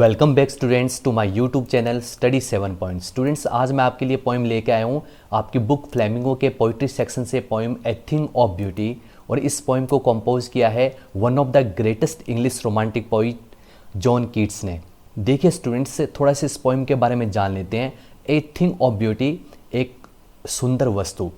Welcome back students to my YouTube channel study 7 point. Students, आज मैं आपके लिए पोइम लेके आया हूँ आपकी बुक फ्लेमिंगो के पोइट्री सेक्शन से poem a thing of beauty. और इस पोइम को कंपोज किया है one of the greatest English romantic poet John Keats ने। देखिए स्टूडेंट्स, थोड़ा सा इस पोइम के बारे में जान लेते हैं। ए थिंग ऑफ ब्यूटी, एक सुंदर वस्तु।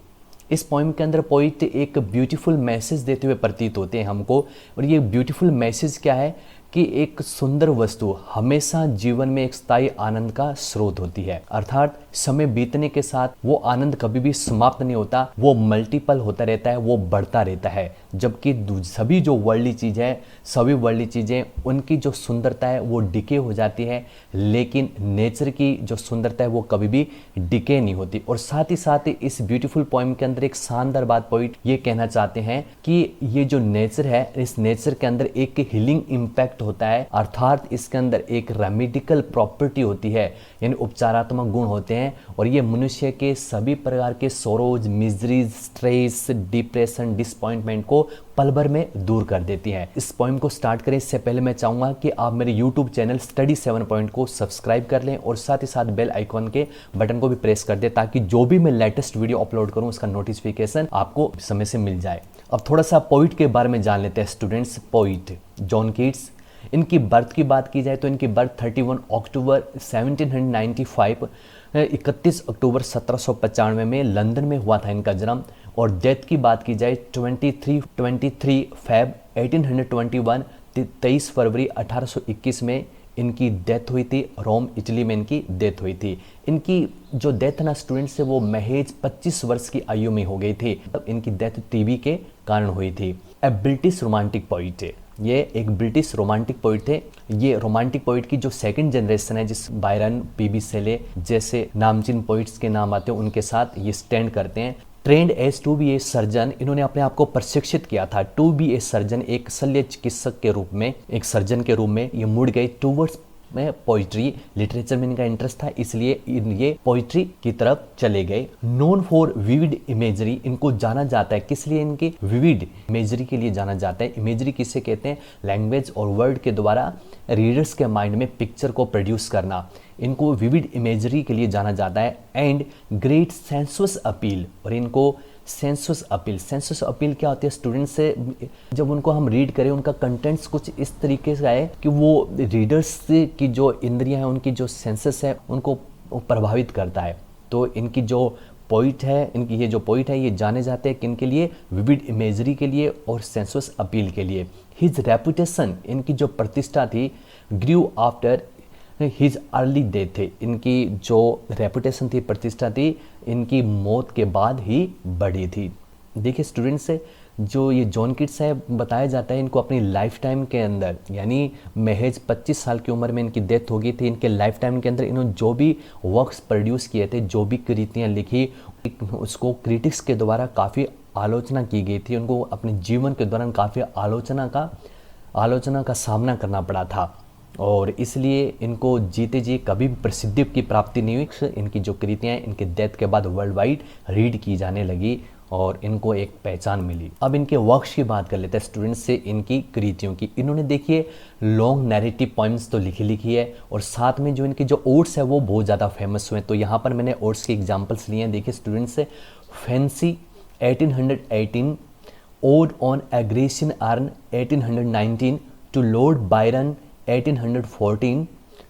इस पोइम के अंदर पोइट एक ब्यूटीफुल मैसेज देते हुए प्रतीत होते हैं हमको। और ये ब्यूटीफुल मैसेज क्या है कि एक सुंदर वस्तु हमेशा जीवन में एक स्थायी आनंद का स्रोत होती है। अर्थात समय बीतने के साथ वो आनंद कभी भी समाप्त नहीं होता, वो मल्टीपल होता रहता है, वो बढ़ता रहता है। जबकि सभी जो वर्ल्डली चीज़ है, सभी वर्ल्डली चीज़ें, उनकी जो सुंदरता है वो डिके हो जाती है, लेकिन नेचर की जो सुंदरता है वो कभी भी डिके नहीं होती। और साथ ही इस ब्यूटीफुल पोइम के अंदर एक शानदार बात पोइट ये कहना चाहते हैं कि ये जो नेचर है, इस नेचर के अंदर एक हीलिंग इम्पैक्ट होता है। अर्थात इसके अंदर एक रेमेडिकल प्रॉपर्टी होती है, यानी उपचारात्मक गुण होते हैं। और ये मनुष्य के सभी प्रकार के sorrows, miseries, stress, depression, disappointment को पल भर में दूर कर देती है। इस पोइम को स्टार्ट करें इससे पहले मैं चाहूंगा कि आप मेरे यूट्यूब चैनल स्टडी 7 पॉइंट को सब्सक्राइब कर लें और साथ ही साथ बेल आइकॉन के बटन को भी प्रेस कर दें, ताकि जो भी मैं लेटेस्ट वीडियो अपलोड करूं उसका नोटिफिकेशन आपको समय से मिल जाए। अब थोड़ा सा पोइट के बारे में जान लेते हैं स्टूडेंट्स। पोइट जॉन कीट्स, इनकी बर्थ की बात की जाए तो इनकी बर्थ 31 अक्टूबर 1795, 31 अक्टूबर 1795 में लंदन में हुआ था इनका जन्म। और डेथ की बात की जाए 23 फेब 1821, 23 फरवरी 1821 में इनकी डेथ हुई थी। रोम इटली में इनकी डेथ हुई थी। इनकी जो डेथ ना स्टूडेंट से वो महज 25 वर्ष की आयु में हो गई थी। तब इनकी डेथ टीबी के कारण हुई थी। ए ब्रिटिश रोमांटिक पोइट है, ये एक ब्रिटिश रोमांटिक पोइट थे। ये रोमांटिक पोइट की जो सेकंड जनरेशन है, जिस बायरन, पीबी शेले जैसे नामचीन पोइट्स के नाम आते हैं, उनके साथ ये स्टैंड करते हैं। Trained as to be a surgeon, इन्होंने अपने आप को प्रशिक्षित किया था टू बी ए सर्जन, एक शल्य चिकित्सक के रूप में, एक सर्जन के रूप में ये मुड़ गए टूवर्ड्स में पोइट्री। लिटरेचर में इनका इंटरेस्ट था, इसलिए ये पोइट्री की तरफ चले गए। नोन फॉर विविड इमेजरी, इनको जाना जाता है किस लिए? इनके विविड इमेजरी के लिए जाना जाता है। इमेजरी किसे कहते हैं? लैंग्वेज और वर्ड के द्वारा रीडर्स के माइंड में पिक्चर को प्रोड्यूस करना, इनको विविड इमेजरी के लिए जाना जाता है। एंड ग्रेट सेंसुअस अपील, और इनको सेंसुअस अपील क्या होती है स्टूडेंट्स से? जब उनको हम रीड करें, उनका कंटेंट्स कुछ इस तरीके से आए कि वो रीडर्स की जो इंद्रियां हैं, उनकी जो सेंसेस है, उनको प्रभावित करता है। तो इनकी जो पोइट है, इनकी ये जो पोइट है, ये जाने जाते हैं किनके लिए? विविड इमेजरी के लिए और सेंसुअस अपील के लिए। हिज रेपुटेशन, इनकी जो प्रतिष्ठा थी, ग्रू आफ्टर हिज अर्ली डेथ है, इनकी जो रेपुटेशन थी, प्रतिष्ठा थी, इनकी मौत के बाद ही बढ़ी थी। देखिए स्टूडेंट्स, जो ये जॉन कीट्स है, बताया जाता है इनको अपनी लाइफ टाइम के अंदर, यानी महज 25 साल की उम्र में इनकी डेथ हो गई थी। इनके लाइफ टाइम के अंदर इन्होंने जो भी वर्क्स प्रोड्यूस किए थे, जो भी कृतियाँ लिखी, उसको क्रिटिक्स के द्वारा काफ़ी आलोचना की गई थी। उनको अपने जीवन के दौरान काफ़ी आलोचना का सामना करना पड़ा था, और इसलिए इनको जीते जी कभी भी प्रसिद्धि की प्राप्ति नहीं हुई। इनकी जो कृतियाँ इनके डेथ के बाद वर्ल्ड वाइड रीड की जाने लगी और इनको एक पहचान मिली। अब इनके वर्क्स की बात कर लेते हैं स्टूडेंट्स से, इनकी कृतियों की। इन्होंने देखिए लॉन्ग नैरेटिव पोइम्स तो लिखी है, और साथ में जो इनके जो ओड्स है वो बहुत ज़्यादा फेमस हुए। तो यहाँ पर मैंने ओड्स के एग्जाम्पल्स लिए हैं। देखिए स्टूडेंट्स से, fancy 1818, ode on a Grecian urn 1819, to Lord Byron 1814,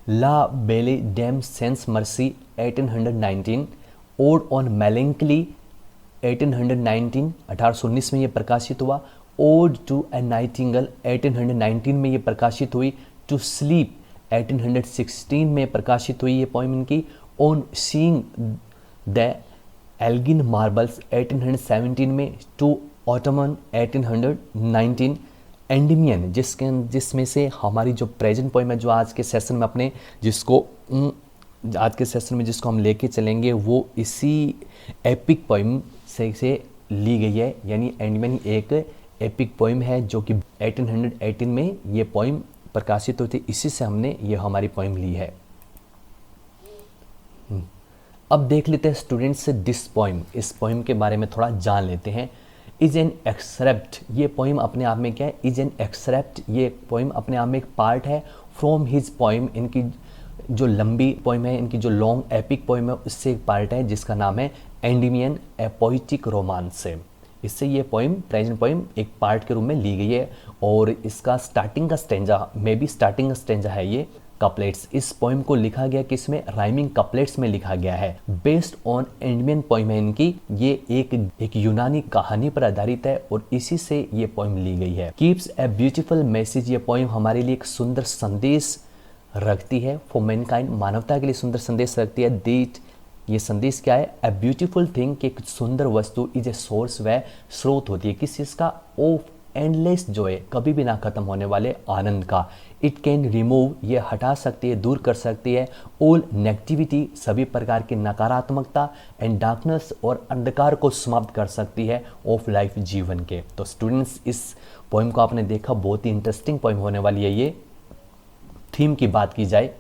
la belle dame sans merci 1819, ode on melancholy 1819, 1819 में ये प्रकाशित हुआ। ओड टू ए नाइटिंगल 1819 में ये प्रकाशित हुई। टू स्लीप 1816 में प्रकाशित हुई ये पोइम इनकी। On seeing the Elgin Marbles 1817 में। To ottoman 1819। एंडिमियन, जिसमें से हमारी जो प्रेजेंट पोइम है, जो आज के सेशन में अपने जिसको हम लेके चलेंगे, वो इसी एपिक पोइम से ली गई है। यानी एंडिमियन एक एपिक पोइम है जो कि 1818 में ये पोइम प्रकाशित हुई थी। इसी से हमने ये हमारी पोइम ली है। अब देख लेते हैं स्टूडेंट्स दिस पोइम, इस पोइम के बारे में थोड़ा जान लेते हैं। इज एन एक्सरेप्ट, ये पोइम अपने आप में क्या है? इज एन एक्सरेप्ट, ये पोइम अपने आप में एक पार्ट है फ्रॉम हिज पोइम, इनकी जो लंबी पोइम है, इनकी जो लॉन्ग एपिक पोइम है, उससे एक पार्ट है जिसका नाम है एंडीमियन ए पोइटिक रोमांस है। इससे ये पोइम, प्रेजेंट पोइम, एक पार्ट के रूप में ली गई है और इसका स्टार्टिंग का स्टेंजा, मे बी स्टार्टिंग का स्टेंजा है ये कपलेट्स। इस पोइम को लिखा गया किसमें? राइमिंग कपलेट्स में लिखा गया है। बेस्ड ऑन एंडमियन पोइम है इनकी, ये एक यूनानी कहानी पर आधारित है और इसी से ये पोइम ली गई है। कीप्स ए ब्यूटीफुल मैसेज, ये पोइम हमारे लिए एक सुंदर संदेश रखती है। फॉर मैनकाइंड, मानवता के लिए सुंदर संदेश रखती है। दैट, ये संदेश क्या है? ए ब्यूटीफुल थिंग, कि एक सुंदर वस्तु इज ए सोर्स, वह स्रोत होती है किस चीज़ का? ऑफ एंडलेस जॉय, कभी भी ना खत्म होने वाले आनंद का। इट कैन रिमूव, ये हटा सकती है, दूर कर सकती है, ऑल नेगेटिविटी, सभी प्रकार की नकारात्मकता, एंड डार्कनेस, और अंधकार को समाप्त कर सकती है ऑफ लाइफ, जीवन के। तो स्टूडेंट्स, इस पोइम को आपने देखा, बहुत ही इंटरेस्टिंग पोइम होने वाली है ये। थीम की बात की जाए,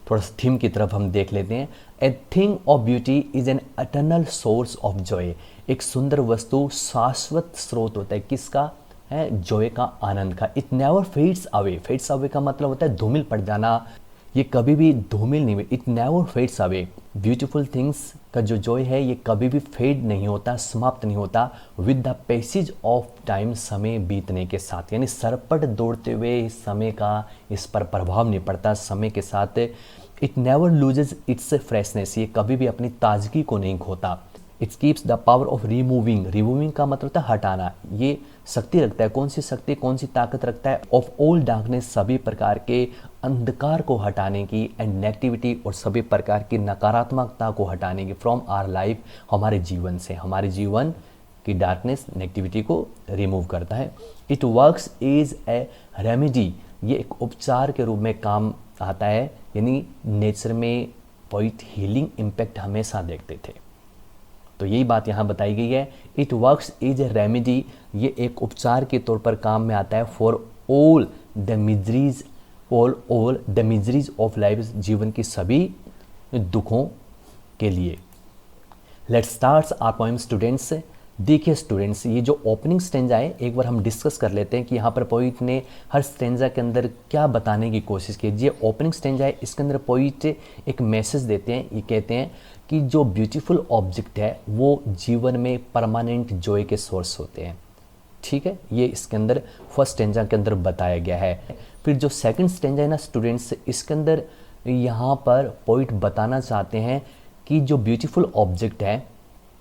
थोड़ा सा थीम की तरफ हम देख लेते हैं। ए thing of beauty is an eternal source of Joy, एक सुंदर वस्तु शाश्वत स्रोत होता है किसका? है जॉय का, आनंद का। It never fades away, fades away का मतलब होता है धूमिल पड़ जाना, ये कभी भी धूमिल नहीं हुई। It never fades away, beautiful things का जो जॉय है ये कभी भी फेड नहीं होता, समाप्त नहीं होता। With the passage of time, समय बीतने के साथ, यानी सरपट दौड़ते हुए समय का इस पर प्रभाव नहीं पड़ता समय के साथ। It never loses it's freshness, ये कभी भी अपनी ताजगी को नहीं खोता। It keeps the power of removing, removing का मतलब होता है हटाना, ये शक्ति रखता है। कौन सी शक्ति, कौन सी ताकत रखता है? ऑफ ऑल डार्कनेस, सभी प्रकार के अंधकार को हटाने की, एंड नेगेटिविटी, और सभी प्रकार की नकारात्मकता को हटाने की, फ्रॉम आवर लाइफ, हमारे जीवन से। हमारे जीवन की डार्कनेस, नेगेटिविटी को रिमूव करता है। It works as a remedy, ये एक उपचार के रूप में काम आता है, यानी नेचर में पोइट हीलिंग इम्पैक्ट हमेशा देखते थे। तो यही बात यहाँ बताई गई है। It works as a remedy, ये एक उपचार के तौर पर काम में आता है। For all the miseries, all the miseries of life, जीवन की सभी दुखों के लिए। Let's start our poem students. देखिए स्टूडेंट्स, ये जो ओपनिंग स्टेंजा है एक बार हम डिस्कस कर लेते हैं कि यहाँ पर पोइट ने हर स्टेंजा के अंदर क्या बताने की कोशिश की। ये ओपनिंग स्टेंजा है, इसके अंदर पोइट एक मैसेज देते हैं। ये कहते हैं कि जो ब्यूटीफुल ऑब्जेक्ट है वो जीवन में परमानेंट जॉय के सोर्स होते हैं। ठीक है, ये इसके अंदर फर्स्ट स्टेंजा के अंदर बताया गया है। फिर जो सेकंड स्टेंजा है ना स्टूडेंट्स, इसके अंदर यहाँ पर पोइट बताना चाहते हैं कि जो ब्यूटीफुल ऑब्जेक्ट है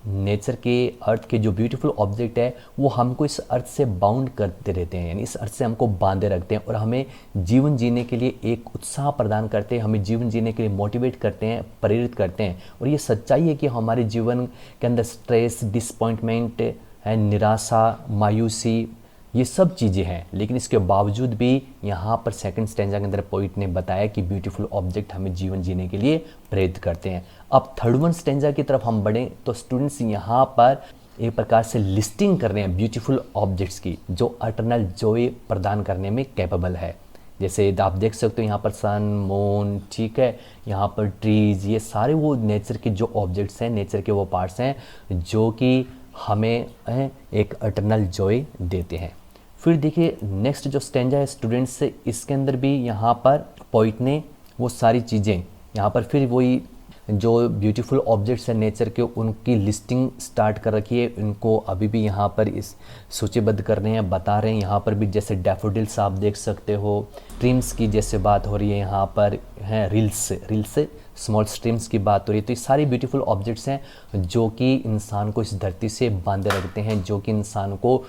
नेचर के, अर्थ के जो ब्यूटीफुल ऑब्जेक्ट है वो हमको इस अर्थ से बाउंड करते रहते हैं, यानी इस अर्थ से हमको बांधे रखते हैं और हमें जीवन जीने के लिए एक उत्साह प्रदान करते हैं, हमें जीवन जीने के लिए मोटिवेट करते हैं, प्रेरित करते हैं। और ये सच्चाई है कि हमारे जीवन के अंदर स्ट्रेस, डिसअपॉइंटमेंट है, निराशा, मायूसी, ये सब चीज़ें हैं, लेकिन इसके बावजूद भी यहाँ पर सेकंड स्टेंजा के अंदर पोइट ने बताया कि ब्यूटीफुल ऑब्जेक्ट हमें जीवन जीने के लिए प्रेरित करते हैं। अब थर्ड वन स्टेंजा की तरफ हम बढ़ें तो स्टूडेंट्स यहाँ पर एक प्रकार से लिस्टिंग कर रहे हैं ब्यूटीफुल ऑब्जेक्ट्स की जो अटर्नल जॉय प्रदान करने में कैपेबल है। जैसे आप देख सकते हो यहाँ पर सन, मून, ठीक है, यहाँ पर ट्रीज, ये सारे वो नेचर के जो ऑब्जेक्ट्स हैं, नेचर के वो पार्ट्स हैं जो कि हमें एक अटर्नल जॉय देते हैं। फिर देखिए नेक्स्ट जो स्टेंजा है स्टूडेंट्स, इसके अंदर भी यहाँ पर पोइट ने वो सारी चीज़ें यहाँ पर फिर वही जो ब्यूटीफुल ऑब्जेक्ट्स हैं नेचर के उनकी लिस्टिंग स्टार्ट कर रखी है, इनको अभी भी यहाँ पर इस सूचीबद्ध कर रहे हैं, बता रहे हैं। यहाँ पर भी जैसे डैफोडिल्स आप देख सकते हो, स्ट्रीम्स की जैसे बात हो रही है, यहाँ पर हैं रिल्स स्मॉल स्ट्रीम्स की बात हो रही है। तो ये सारे ब्यूटीफुल ऑब्जेक्ट्स हैं जो कि इंसान को इस धरती से बांधे रखते हैं, जो कि इंसान को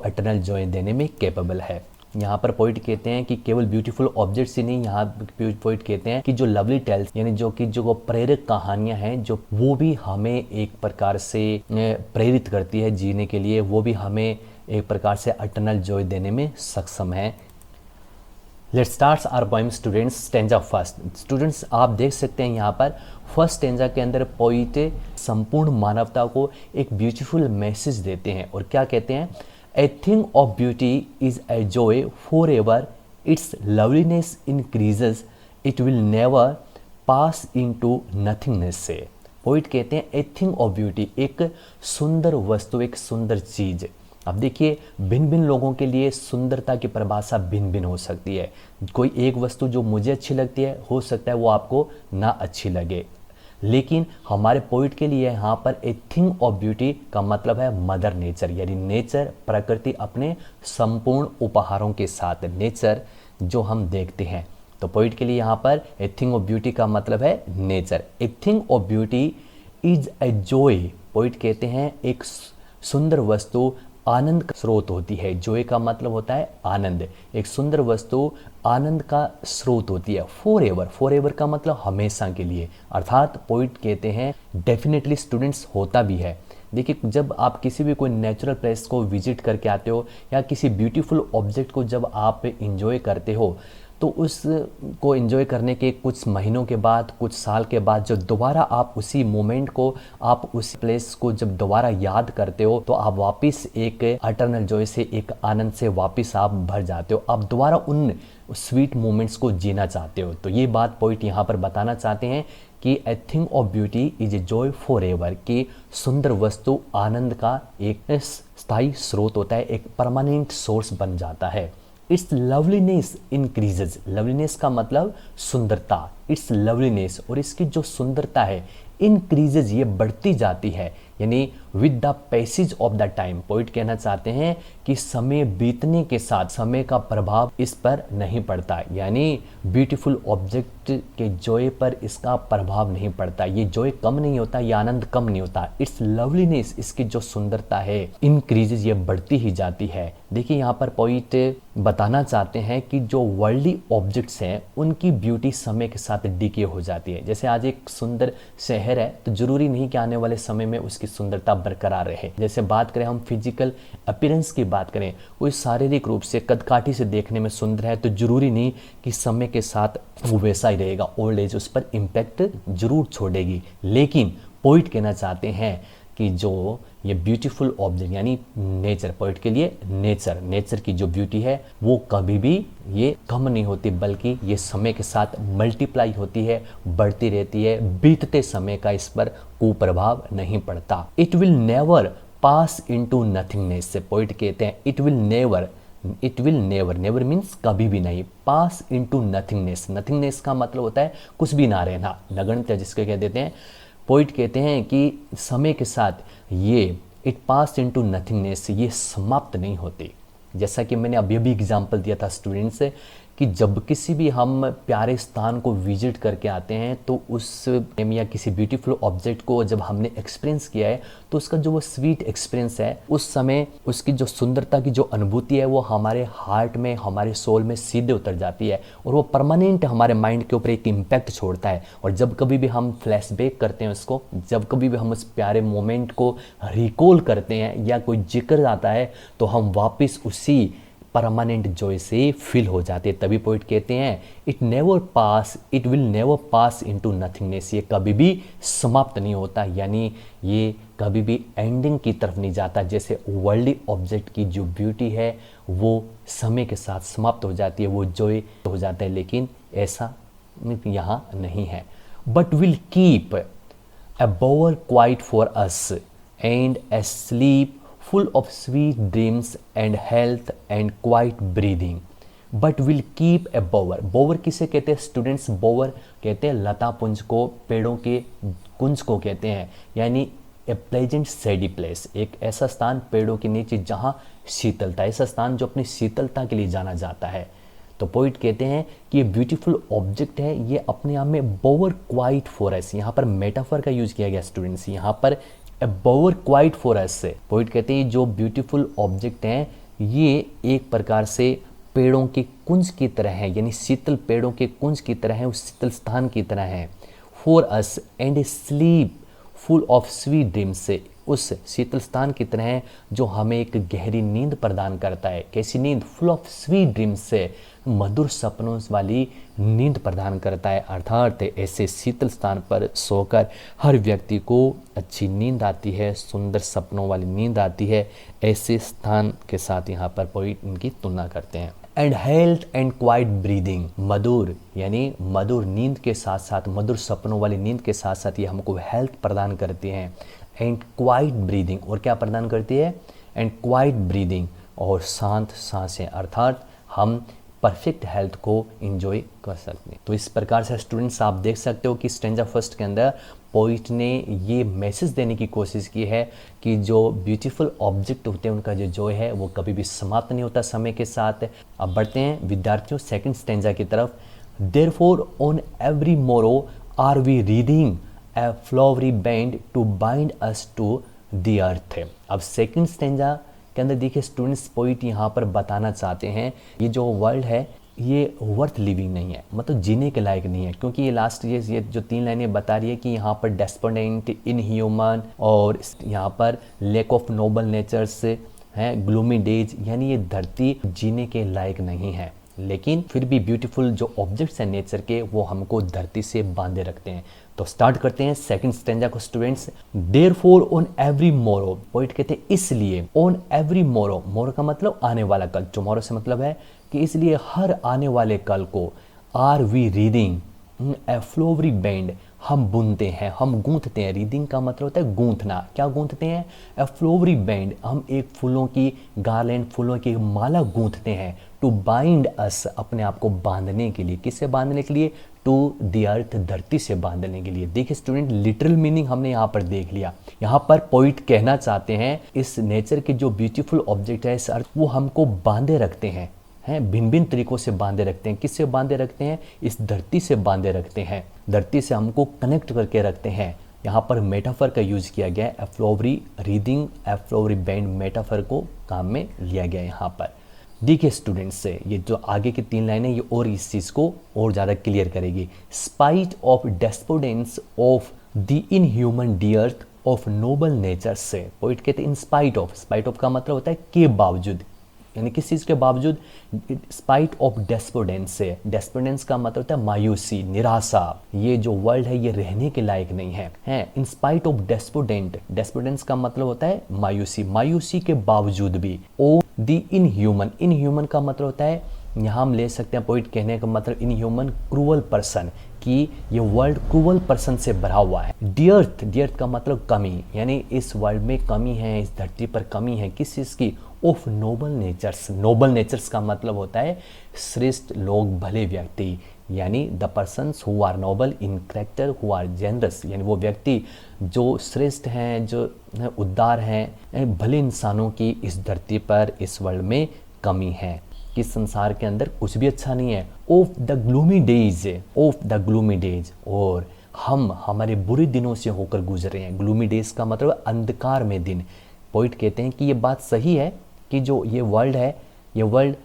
एटर्नल जॉय देने में कैपेबल है। यहाँ पर पोइट कहते हैं कि केवल ब्यूटीफुल ऑब्जेक्ट्स ही नहीं, यहाँ पोइट कहते हैं कि जो लवली टेल्स यानी जो कि जो प्रेरक कहानियाँ हैं जो वो भी हमें एक प्रकार से प्रेरित करती है जीने के लिए, वो भी हमें एक प्रकार से एटर्नल जॉय देने में सक्षम है। Let's start our poem students. Stanza first students, आप देख सकते हैं यहाँ पर फर्स्ट स्टेंजा के अंदर पोइट संपूर्ण मानवता को एक ब्यूटीफुल मैसेज देते हैं और क्या कहते हैं? A thing of beauty is a joy forever. Its loveliness increases. It will never pass into nothingness से पोइट कहते हैं ए थिंग ऑफ ब्यूटी, एक सुंदर वस्तु, एक सुंदर चीज़ अब देखिए, भिन्न भिन्न लोगों के लिए सुंदरता की परिभाषा भिन्न भिन्न हो सकती है। कोई एक वस्तु जो मुझे अच्छी लगती है, हो सकता है वो आपको ना अच्छी लगे, लेकिन हमारे पोइट के लिए यहाँ पर ए थिंग ऑफ ब्यूटी का मतलब है मदर नेचर, यानी नेचर, प्रकृति अपने संपूर्ण उपहारों के साथ, नेचर जो हम देखते हैं। तो पोइट के लिए यहाँ पर ए थिंग ऑफ ब्यूटी का मतलब है nature. A thing of beauty is a joy, poet कहते हैं एक सुंदर वस्तु आनंद का स्रोत होती है। जॉय का मतलब होता है आनंद। एक सुंदर वस्तु आनंद का स्रोत होती है। फॉर एवर, फॉर एवर का मतलब हमेशा के लिए, अर्थात पोइट कहते हैं डेफिनेटली स्टूडेंट्स होता भी है। देखिए, जब आप किसी भी कोई नेचुरल प्लेस को विजिट करके आते हो या किसी ब्यूटीफुल ऑब्जेक्ट को जब आप इंजॉय करते हो, तो उसको एंजॉय करने के कुछ महीनों के बाद, कुछ साल के बाद, जब दोबारा आप उसी मोमेंट को, आप उस प्लेस को जब दोबारा याद करते हो, तो आप वापस एक अटर्नल जॉय से, एक आनंद से वापस आप भर जाते हो। आप दोबारा उन स्वीट मोमेंट्स को जीना चाहते हो। तो ये बात पोइट यहाँ पर बताना चाहते हैं कि ए thing of beauty is a joy for ever, कि सुंदर वस्तु आनंद का एक स्थायी स्रोत होता है, एक परमानेंट सोर्स बन जाता है। इट्स लवलीनेस इंक्रीजेज, लवलीनेस का मतलब सुंदरता, इट्स लवलीनेस, और इसकी जो सुंदरता है इंक्रीजेज, ये बढ़ती जाती है, यानी with the passage of the time. Poet कहना चाहते हैं कि समय बीतने के साथ समय का प्रभाव इस पर नहीं पड़ता, यानी ब्यूटीफुल ऑब्जेक्ट के जॉय पर इसका प्रभाव नहीं पड़ता। ये जॉय कम नहीं होता, ये आनंद कम नहीं होता। इट्स लवलीनेस, इसकी जो सुंदरता है इंक्रीजेज, ये बढ़ती ही जाती है। देखिए, यहाँ पर पोइट बताना चाहते हैं कि जो वर्ल्डली ऑब्जेक्ट्स हैं उनकी ब्यूटी समय के साथ डिके हो जाती है। जैसे आज एक सुंदर शहर है, तो जरूरी नहीं कि आने वाले समय में उसकी सुंदरता बरकरार रहे। जैसे बात करें हम फिजिकल अपीयरेंस की बात करें, कोई शारीरिक रूप से कदकाठी से देखने में सुंदर है, तो जरूरी नहीं कि समय के साथ वो वैसा ही रहेगा। ओल्ड एज उस पर इम्पैक्ट जरूर छोड़ेगी। लेकिन पोइट कहना चाहते हैं कि जो ये ब्यूटीफुल ऑब्जेक्ट यानी नेचर, पोइट के लिए नेचर, नेचर की जो ब्यूटी है वो कभी भी ये कम नहीं होती, बल्कि ये समय के साथ मल्टीप्लाई होती है, बढ़ती रहती है। बीतते समय का इस पर कुप्रभाव नहीं पड़ता। It will never pass into nothingness, से पोइट कहते हैं it will never, it will never, never means कभी भी नहीं, पास इनटू नथिंगनेस, नथिंगनेस का मतलब होता है कुछ भी ना रहना, नगण्यता जिसको कह देते हैं। पोइट कहते हैं कि समय के साथ ये इट पास इनटू नथिंगनेस, ये समाप्त नहीं होती। जैसा कि मैंने अभी एग्जांपल दिया था स्टूडेंट्स से कि जब किसी भी हम प्यारे स्थान को विजिट करके आते हैं, तो उस या किसी ब्यूटीफुल ऑब्जेक्ट को जब हमने एक्सपीरियंस किया है, तो उसका जो वो स्वीट एक्सपीरियंस है, उस समय उसकी जो सुंदरता की जो अनुभूति है वो हमारे हार्ट में, हमारे सोल में सीधे उतर जाती है, और वो परमानेंट हमारे माइंड के ऊपर एक इम्पैक्ट छोड़ता है। और जब कभी भी हम फ्लैशबैक करते हैं उसको, जब कभी भी हम उस प्यारे मोमेंट को रिकॉल करते हैं या कोई जिक्र आता है, तो हम वापस उसी परमानेंट जॉय से फिल हो जाते हैं। तभी पोइट कहते हैं it never pass, it will never pass into nothingness, ये कभी भी समाप्त नहीं होता, यानी ये कभी भी एंडिंग की तरफ नहीं जाता। जैसे वर्ल्डली ऑब्जेक्ट की जो ब्यूटी है वो समय के साथ समाप्त हो जाती है, वो जॉय हो जाता है, लेकिन ऐसा यहाँ नहीं है। But will keep a bower quiet for us and a sleep full of sweet dreams and health and quiet breathing, but will keep a bower। bower किसे कहते हैं स्टूडेंट्स? bower कहते हैं लता पुंज को, पेड़ों के कुंज को कहते हैं, यानी ए प्लेजेंट सेडी प्लेस, एक ऐसा स्थान पेड़ों के नीचे जहाँ शीतलता, ऐसा स्थान जो अपनी शीतलता के लिए जाना जाता है। तो पोइट कहते हैं कि ये ब्यूटीफुल ऑब्जेक्ट है, ये अपने आप में बोवर क्वाइट फॉर अस, यहाँ पर मेटाफर का यूज किया गया स्टूडेंट्स, यहाँ पर ए बोवर क्वाइट फॉर अस से पोइट कहते हैं जो ब्यूटीफुल ऑब्जेक्ट हैं ये एक प्रकार से पेड़ों के कुंज की तरह है, यानी शीतल पेड़ों के कुंज की तरह है, उस शीतल स्थान की तरह है। For us and A sleep full of sweet dreams से, उस शीतल स्थान की तरह है जो हमें एक गहरी नींद प्रदान करता है। कैसी नींद? फुल ऑफ स्वीट ड्रीम्स से, मधुर सपनों वाली नींद प्रदान करता है। अर्थात ऐसे शीतल स्थान पर सोकर हर व्यक्ति को अच्छी नींद आती है, सुंदर सपनों वाली नींद आती है। ऐसे स्थान के साथ यहाँ पर पोइट इनकी तुलना करते हैं। And health and quiet breathing, मधुर यानी मधुर नींद के साथ साथ, मधुर सपनों वाली नींद के साथ साथ ये हमको हेल्थ प्रदान करती हैं। एंड क्वाइट ब्रीदिंग, और क्या प्रदान करती है? एंड क्वाइट ब्रीदिंग, और शांत सांसें, अर्थात हम परफेक्ट हेल्थ को एंजॉय कर सकते हैं। तो इस प्रकार से स्टूडेंट्स आप देख सकते हो कि स्टैंजा फर्स्ट के अंदर पोइट ने ये मैसेज देने की कोशिश की है कि जो ब्यूटीफुल ऑब्जेक्ट होते हैं उनका जो जॉय है वो कभी भी समाप्त नहीं होता समय के साथ। अब बढ़ते हैं विद्यार्थियों सेकंड स्टैंजा की तरफ। Therefore on every morrow are we wreathing a flowery band to bind us to the earth. अब सेकंड स्टैंजा के अंदर देखिए स्टूडेंट्स पोइट यहाँ पर बताना चाहते हैं ये जो वर्ल्ड है ये वर्थ लिविंग नहीं है, मतलब जीने के लायक नहीं है, क्योंकि ये लास्ट ये जो 3 लाइनें बता रही है कि यहाँ पर डेस्पोडेंट, इनह्यूमन और यहाँ पर लैक ऑफ नोबल नेचर्स हैं, ग्लूमी डेज, यानी ये धरती जीने के लायक नहीं है। लेकिन फिर भी ब्यूटीफुल जो ऑब्जेक्ट्स हैं नेचर के वो हमको धरती से बांधे रखते हैं। तो स्टार्ट करते हैं सेकंड स्टैंजा को स्टूडेंट्स। देयरफॉर ऑन एवरी मोरो, पोइट कहते हैं इसलिए, ऑन एवरी मोरो, मोरो का मतलब आने वाला कल, टुमारो से मतलब है कि इसलिए हर आने वाले कल को are we wreathing a flowery band, हम बुनते हैं, हम गूंथते हैं। रीडिंग का मतलब होता है गूंथना। क्या गूंथते हैं? ए फ्लावरी बैंड, हम एक फूलों की गार्लैंड, फूलों की माला गूंथते हैं। टू बाइंड अस, अपने आप को बांधने के लिए। किससे बांधने के लिए? टू द अर्थ, धरती से बांधने के लिए। देखिए स्टूडेंट लिटरल मीनिंग हमने यहाँ पर देख लिया। यहाँ पर पोइट कहना चाहते हैं इस नेचर के जो ब्यूटीफुल ऑब्जेक्ट है इस अर्थ, वो हमको बांधे रखते हैं, भिन्न भिन्न तरीकों से बांधे रखते हैं। किससे बांधे रखते हैं? इस धरती से बांधे रखते हैं, धरती से हमको कनेक्ट करके रखते हैं। यहाँ पर मेटाफर का यूज किया गया है, ए flowery reading, a flowery band, metaphor को काम में लिया गया है यहाँ पर। देखिए स्टूडेंट्स से ये जो आगे की 3 लाइनें ये और इस चीज़ को और ज़्यादा क्लियर करेगी। Spite of despondence of the inhuman dearth of noble nature से, पोइट कहते हैं in spite of, spite of का मतलब होता है के बावजूद, यानी किस चीज़ के बावजूद? स्पाइट ऑफ डेस्पोडेंस से, डेस्पोडेंस का मतलब होता है मायूसी, निराशा, ये जो वर्ल्ड है ये रहने के लायक नहीं है, इन स्पाइट ऑफ डेस्पोडेंट, डेस्पोडेंस का मतलब होता है मायूसी, मायूसी के बावजूद भी। ओ द इनह्यूमन, इनह्यूमन का मतलब होता है, यहाँ हम ले सकते हैं पोइट कहने का मतलब इनह्यूमन क्रूअल पर्सन, कि ये वर्ल्ड क्रूअल पर्सन से भरा हुआ है। डियर्थ, डियर्थ का मतलब कमी, यानी इस वर्ल्ड में कमी है, इस धरती पर कमी है। किस चीज़ की? Of noble natures, noble natures का मतलब होता है श्रेष्ठ लोग, भले व्यक्ति, यानी the persons who are noble in character, who are generous, यानी वो व्यक्ति जो श्रेष्ठ हैं, जो उदार हैं, भले इंसानों की इस धरती पर, इस वर्ल्ड में कमी है, कि संसार के अंदर कुछ भी अच्छा नहीं है। Of the gloomy days, of the gloomy days, और हम हमारे बुरे दिनों से होकर गुजरे हैं। ग्लूमी डेज का मतलब अंधकार में दिन। पोइट कहते हैं कि ये बात सही है कि जो ये वर्ल्ड है, ये वर्ल्ड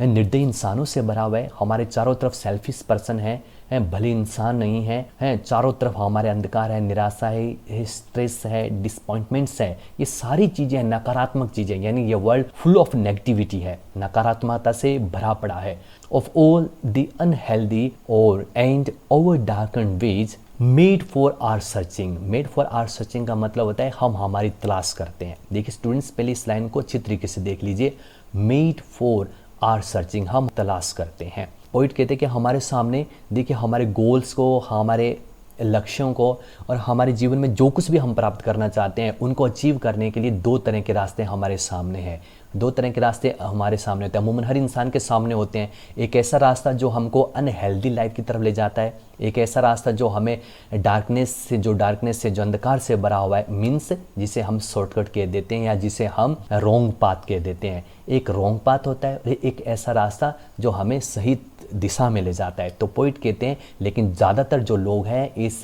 निर्दयी इंसानों से भरा हुआ है, हमारे चारों तरफ सेल्फिश पर्सन हैं, भले इंसान नहीं हैं, चारों तरफ हमारे अंधकार है, निराशा है, स्ट्रेस है, डिसअपॉइंटमेंट्स है, ये सारी चीज़ें नकारात्मक चीज़ें, यानी ये वर्ल्ड फुल ऑफ नेगेटिविटी है, नकारात्मकता से भरा पड़ा है। ऑफ ऑल द अनहेल्दी और and over darkened ways made for our searching, made for our searching का मतलब होता है हम हमारी तलाश करते हैं। देखिए स्टूडेंट्स पहले इस लाइन को अच्छी तरीके से देख लीजिए, मेड फॉर आर सर्चिंग, हम तलाश करते हैं। पोइट कहते हैं कि हमारे सामने देखिए हमारे गोल्स को, हमारे लक्ष्यों को और हमारे जीवन में जो कुछ भी हम प्राप्त करना चाहते हैं उनको अचीव करने के लिए 2 तरह के रास्ते हमारे सामने हैं। 2 तरह के रास्ते हमारे सामने होते हैं, अमूमन हर इंसान के सामने होते हैं। एक ऐसा रास्ता जो हमको अनहेल्दी लाइफ की तरफ ले जाता है, एक ऐसा रास्ता जो हमें डार्कनेस से, जो अंधकार से भरा हुआ है, मीन्स जिसे हम शॉर्टकट कह देते हैं या जिसे हम रॉन्ग पाथ कह देते हैं। एक रॉन्ग पाथ होता है और एक ऐसा रास्ता जो हमें सही दिशा में ले जाता है। तो पोइट कहते हैं लेकिन ज़्यादातर जो लोग हैं इस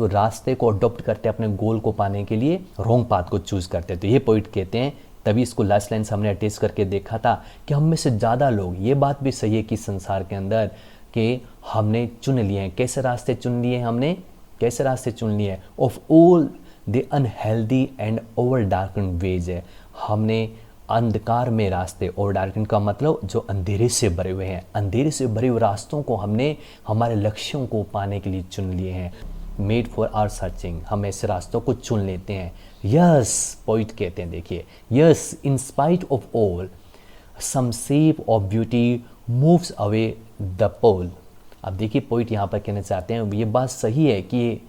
रास्ते को अडॉप्ट करते हैं, अपने गोल को पाने के लिए रॉन्ग पाथ को चूज़ करते हैं। तो ये पोइट कहते हैं, तभी इसको लास्ट लाइन से हमने अटैच करके देखा था कि हम में से ज़्यादा लोग, ये बात भी सही है कि संसार के अंदर कि हमने चुन लिए हैं, कैसे रास्ते चुन लिए, हमने कैसे रास्ते चुन लिए? Of all the unhealthy and over darkened ways है, हमने अंधकार में रास्ते, और डार्कन का मतलब जो अंधेरे से भरे हुए हैं, अंधेरे से भरे हुए रास्तों को हमने हमारे लक्ष्यों को पाने के लिए चुन लिए हैं। मेड फॉर आर सर्चिंग, हम ऐसे रास्तों को चुन लेते हैं। यस, पोइट कहते हैं, देखिए, yes in spite of all some shape of beauty moves away the pall. अब देखिए पोइट यहाँ पर कहना चाहते हैं, ये बात सही है कि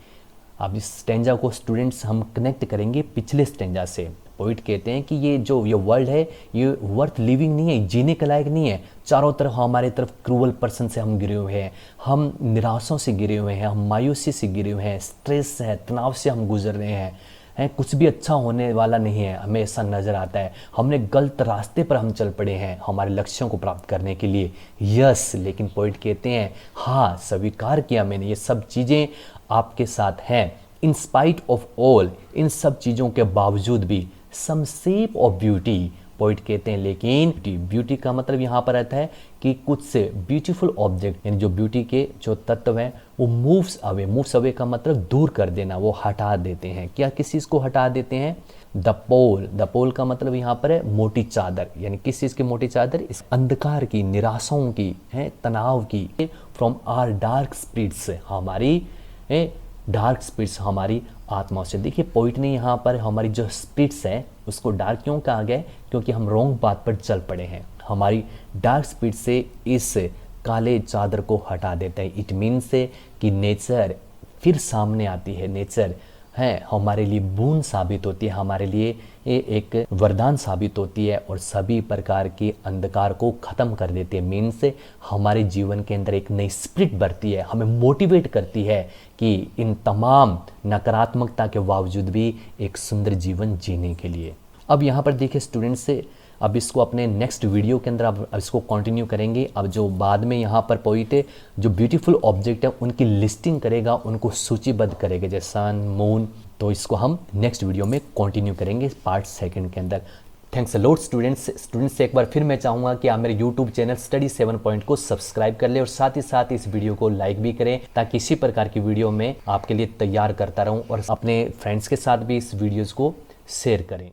अब इस स्टेंजा को स्टूडेंट्स हम कनेक्ट करेंगे पिछले स्टेंजा से। पोइट कहते हैं कि ये वर्ल्ड है ये वर्थ लिविंग नहीं है, जीने के लायक नहीं है। चारों तरफ हमारे तरफ क्रूअल पर्सन से हम घिरे हुए हैं, हम निराशों से घिरे हुए हैं, हम मायूसी से घिरे हुए हैं, स्ट्रेस है, तनाव से हम गुजर रहे हैं, कुछ भी अच्छा होने वाला नहीं है, हमें ऐसा नज़र आता है। हमने गलत रास्ते पर हम चल पड़े हैं हमारे लक्ष्यों को प्राप्त करने के लिए। यस, लेकिन पोइट कहते हैं हाँ, स्वीकार किया मैंने, ये सब चीज़ें आपके साथ हैं। इन स्पाइट ऑफ ऑल, इन सब चीज़ों के बावजूद भी, some shape of beauty, poet कहते हैं लेकिन ब्यूटी का मतलब यहाँ पर आता है कि कुछ से ब्यूटीफुल ऑब्जेक्ट, यानी जो ब्यूटी के जो तत्व हैं वो मूव्स अवे का मतलब दूर कर देना, वो हटा देते हैं। क्या किस चीज़ को हटा देते हैं? द पोल का मतलब यहाँ पर है मोटी चादर, यानी किस चीज़ की मोटी चादर? इस अंधकार की, निराशाओं की, है तनाव की। फ्रॉम आर डार्क स्पिरिट्स, हमारी डार्क स्पिरिट्स, हमारी आत्माओं से। देखिए पोइट ने यहाँ पर हमारी जो स्पिरिट्स हैं उसको डार्क क्यों कहा गया है? क्योंकि हम रॉन्ग बात पर चल पड़े हैं। हमारी डार्क स्पिरिट से इस काले चादर को हटा देता है। इट मीन्स कि नेचर फिर सामने आती है, नेचर है हमारे लिए बूंद साबित होती है, हमारे लिए एक वरदान साबित होती है और सभी प्रकार के अंधकार को ख़त्म कर देती है। मीन्स हमारे जीवन के अंदर एक नई स्पिरिट बढ़ती है, हमें मोटिवेट करती है कि इन तमाम नकारात्मकता के बावजूद भी एक सुंदर जीवन जीने के लिए। अब यहाँ पर देखिए स्टूडेंट्स, अब इसको अपने नेक्स्ट वीडियो के अंदर अब इसको कंटिन्यू करेंगे। अब जो बाद में यहाँ पर पोइट जो ब्यूटीफुल ऑब्जेक्ट है उनकी लिस्टिंग करेगा, उनको सूचीबद्ध करेगा, जैसे सन, मून। तो इसको हम नेक्स्ट वीडियो में कंटिन्यू करेंगे पार्ट 2 के अंदर। थैंक्स अ लॉट स्टूडेंट्स एक बार फिर मैं चाहूँगा कि आप मेरे यूट्यूब चैनल स्टडी 7 पॉइंट को सब्सक्राइब कर ले और साथ ही साथ इस वीडियो को लाइक भी करें, ताकि इसी प्रकार की वीडियो मैं आपके लिए तैयार करता रहूँ और अपने फ्रेंड्स के साथ भी इस वीडियोज़ को शेयर करें।